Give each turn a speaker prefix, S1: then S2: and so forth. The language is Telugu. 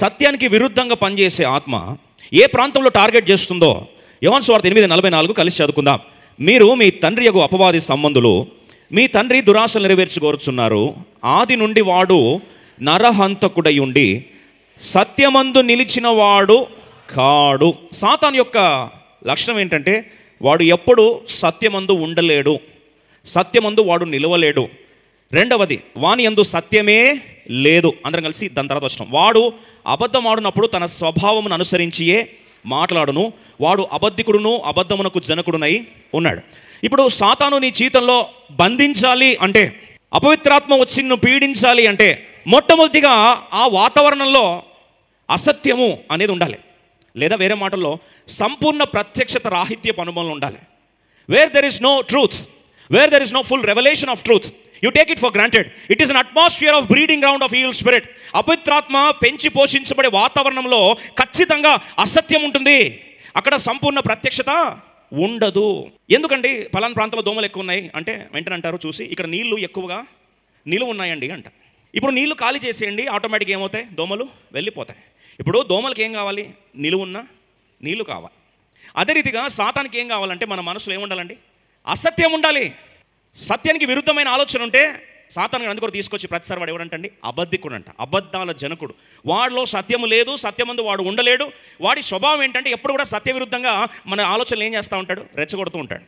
S1: సత్యానికి విరుద్ధంగా పనిచేసే ఆత్మ ఏ ప్రాంతంలో టార్గెట్ చేస్తుందో యోహాను సువార్త 8:44 కలిసి చదువుకుందాం. మీరు మీ తండ్రి యగు అపవాది సంబంధులు, మీ తండ్రి దురాశలు నెరవేర్చుకోరుచున్నారు. ఆది నుండి వాడు నరహంతకుడై ఉండి సత్యమందు నిలిచిన వాడు కాడు. సాతాను యొక్క లక్షణం ఏంటంటే వాడు ఎప్పుడు సత్యమందు ఉండలేడు, సత్యమందు వాడు నిలవలేడు. రెండవది, వాని యందు సత్యమే లేదు. అందరం కలిసి దాని తర్వాత వచ్చినాం. వాడు అబద్ధం ఆడినప్పుడు తన స్వభావమును అనుసరించియే మాట్లాడును. వాడు అబద్ధికుడును అబద్ధమునకు జనకుడునై ఉన్నాడు. ఇప్పుడు సాతాను నీ జీవితంలో బంధించాలి అంటే, అపవిత్రాత్మ వచ్చి నిన్ను పీడించాలి అంటే, మొట్టమొదటిగా ఆ వాతావరణంలో అసత్యము అనేది ఉండాలి. లేదా వేరే మాటల్లో సంపూర్ణ ప్రత్యక్షత రాహిత్యపు అనుభవం ఉండాలి. Where there is no truth, where there is no full revolution of truth, you take it for granted. It is an atmosphere of breeding ground of evil spirit. అపవిత్రాత్మ పెంచి పోషించబడే వాతావరణంలో ఖచ్చితంగా అసత్యం ఉంటుంది. అక్కడ సంపూర్ణ ప్రత్యక్షత ఉండదు. ఎందుకండి పలానా ప్రాంతంలో దోమలు ఎక్కువ ఉన్నాయి అంటే వెంటనే అంటారు చూసి, ఇక్కడ నీళ్లు ఎక్కువగా నిలువ ఉన్నాయండి అంట. ఇప్పుడు నీళ్లు ఖాళీ చేసేయండి, ఆటోమేటిక్గా ఏమవుతాయి, దోమలు వెళ్ళిపోతాయి. ఇప్పుడు దోమలకి ఏం కావాలి, నిలువున్న నీళ్లు కావాలి. అదే రీతిగా సాతానికి ఏం కావాలంటే మన మనసులో ఏముండాలండి, అసత్యం ఉండాలి. సత్యానికి విరుద్ధమైన ఆలోచన ఉంటే సాతాను అందుకు తీసుకొచ్చి ప్రతిసారి వాడు ఎవడంటండి, అబద్ధికుడు అంట, అబద్ధాల జనకుడు. వాడిలో సత్యము లేదు, సత్యమందు వాడు ఉండలేడు. వాడి స్వభావం ఏంటంటే ఎప్పుడు కూడా సత్య విరుద్ధంగా మన ఆలోచనలు ఏం చేస్తూ ఉంటాడు, రెచ్చగొడుతూ ఉంటాడు.